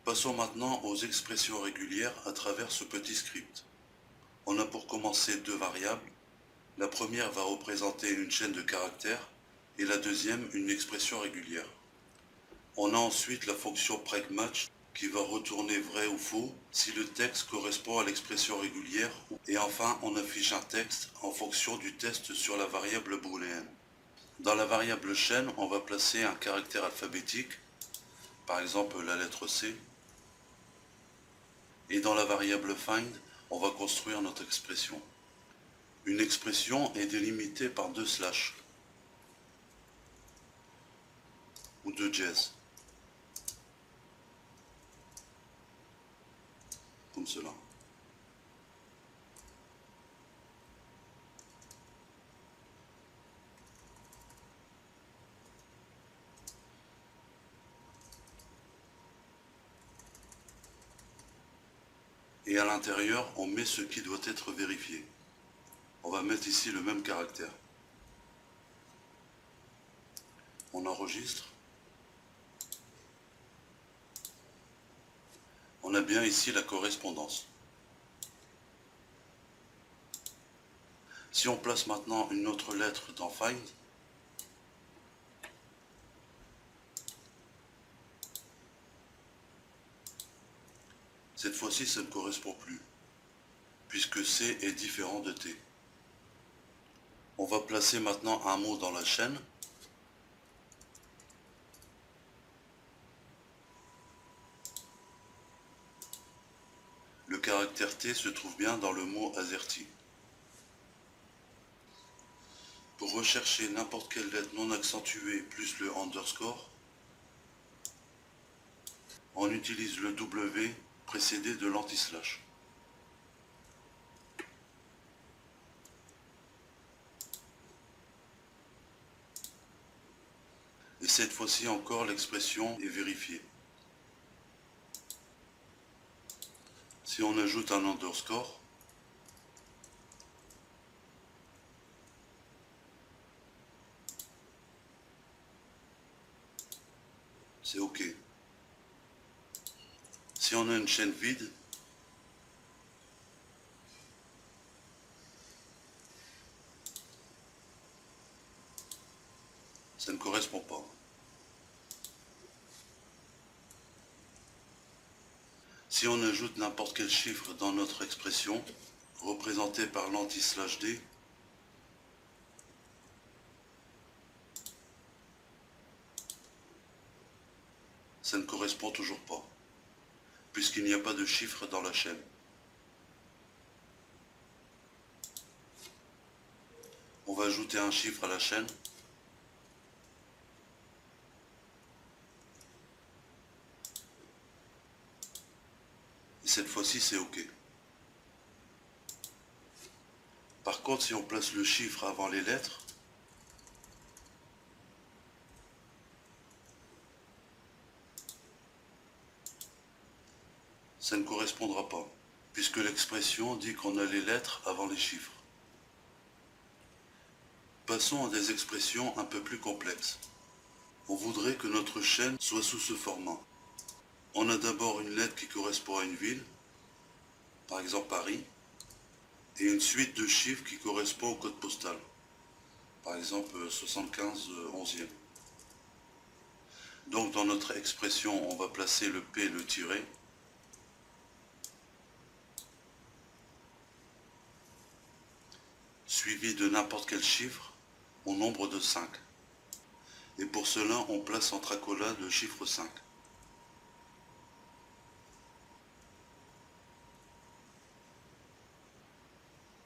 Passons maintenant aux expressions régulières à travers ce petit script. On a pour commencer deux variables. La première va représenter une chaîne de caractères et la deuxième une expression régulière. On a ensuite la fonction pragmatch qui va retourner vrai ou faux si le texte correspond à l'expression régulière, et enfin on affiche un texte en fonction du test sur la variable booléenne. Dans la variable chaîne, on va placer un caractère alphabétique, par exemple la lettre C, et dans la variable find, on va construire notre expression. Une expression est délimitée par deux slash ou deux jazz, comme cela. Et à l'intérieur, on met ce qui doit être vérifié. On va mettre ici le même caractère. On enregistre. On a bien ici la correspondance. Si on place maintenant une autre lettre dans find, cette fois-ci ça ne correspond plus, puisque C est différent de T. On va placer maintenant un mot dans la chaîne. Le caractère T se trouve bien dans le mot AZERTY. Pour rechercher n'importe quelle lettre non accentuée plus le underscore, on utilise le W précédé de l'anti-slash. Et cette fois-ci encore, l'expression est vérifiée. Si on ajoute un underscore, c'est OK. Si on a une chaîne vide, ça ne correspond pas. Si on ajoute n'importe quel chiffre dans notre expression, représenté par l'anti-slash D, ça ne correspond toujours pas, puisqu'il n'y a pas de chiffre dans la chaîne. On va ajouter un chiffre à la chaîne. Et cette fois-ci, c'est OK. Par contre, si on place le chiffre avant les lettres, ça ne correspondra pas, puisque l'expression dit qu'on a les lettres avant les chiffres. Passons à des expressions un peu plus complexes. On voudrait que notre chaîne soit sous ce format. On a d'abord une lettre qui correspond à une ville, par exemple Paris, et une suite de chiffres qui correspond au code postal, par exemple 75 11e. Donc dans notre expression, on va placer le P, le tiret, suivi de n'importe quel chiffre au nombre de 5. Et pour cela, on place entre accolades le chiffre 5.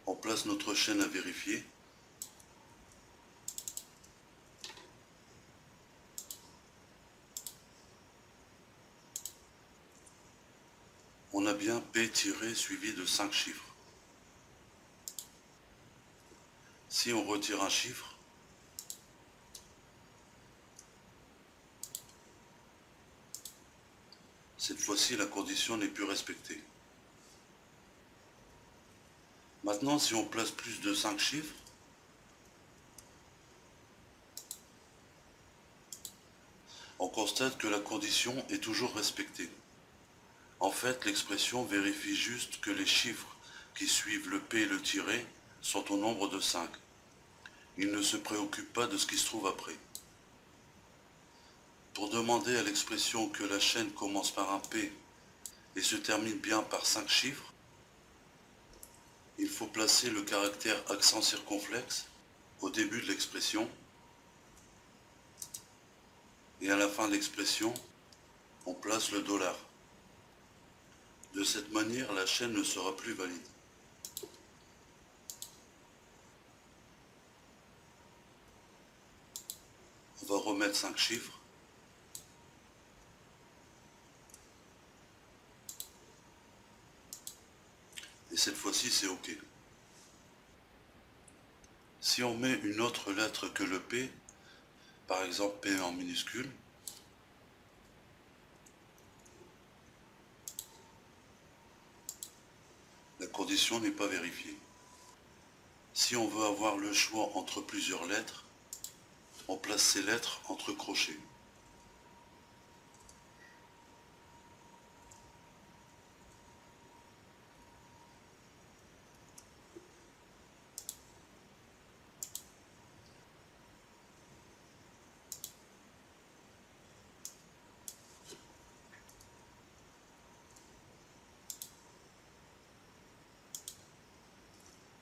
On place notre chaîne à vérifier. On a bien P tiré suivi de 5 chiffres. Si on retire un chiffre, cette fois-ci la condition n'est plus respectée. Maintenant, si on place plus de 5 chiffres, on constate que la condition est toujours respectée. En fait, l'expression vérifie juste que les chiffres qui suivent le P et le tiret sont au nombre de 5. Il ne se préoccupe pas de ce qui se trouve après. Pour demander à l'expression que la chaîne commence par un P et se termine bien par 5 chiffres, il faut placer le caractère accent circonflexe au début de l'expression et à la fin de l'expression, on place le $. De cette manière, la chaîne ne sera plus valide. On va remettre 5 chiffres. Et cette fois-ci, c'est OK. Si on met une autre lettre que le P, par exemple P en minuscule, la condition n'est pas vérifiée. Si on veut avoir le choix entre plusieurs lettres, on place ces lettres entre crochets.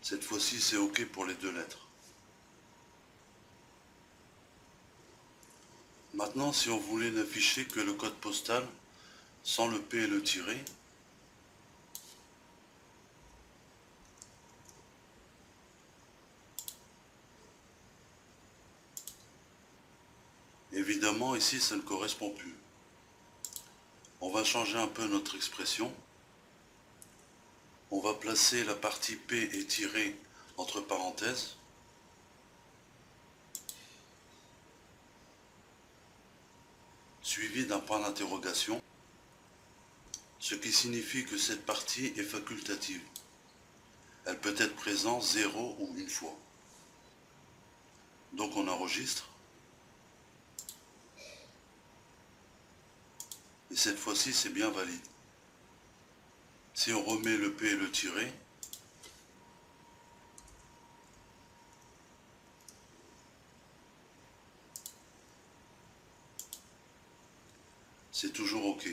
Cette fois-ci, c'est OK pour les 2 lettres. Maintenant, si on voulait n'afficher que le code postal sans le P et le tiret, évidemment, ici, ça ne correspond plus. On va changer un peu notre expression. On va placer la partie P et tiret entre parenthèses. Suivi d'un point d'interrogation, ce qui signifie que cette partie est facultative. Elle peut être présente 0 ou une fois. Donc on enregistre. Et cette fois-ci, c'est bien valide. Si on remet le P et le tiret, c'est toujours OK.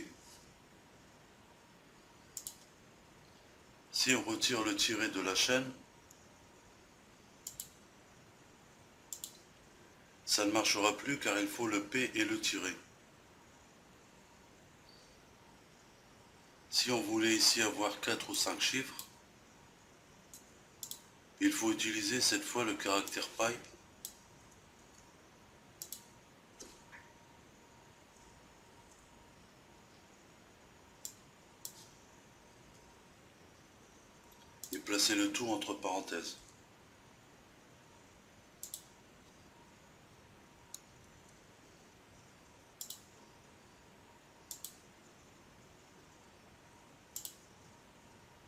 Si on retire le tiret de la chaîne, ça ne marchera plus car il faut le P et le tiret. Si on voulait ici avoir 4 ou 5 chiffres, il faut utiliser cette fois le caractère pipe et placer le tout entre parenthèses.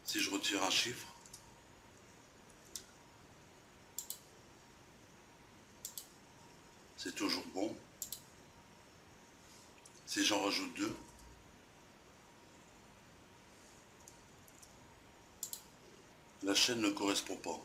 Si je retire un chiffre, c'est toujours bon. Si j'en rajoute 2, la chaîne ne correspond pas.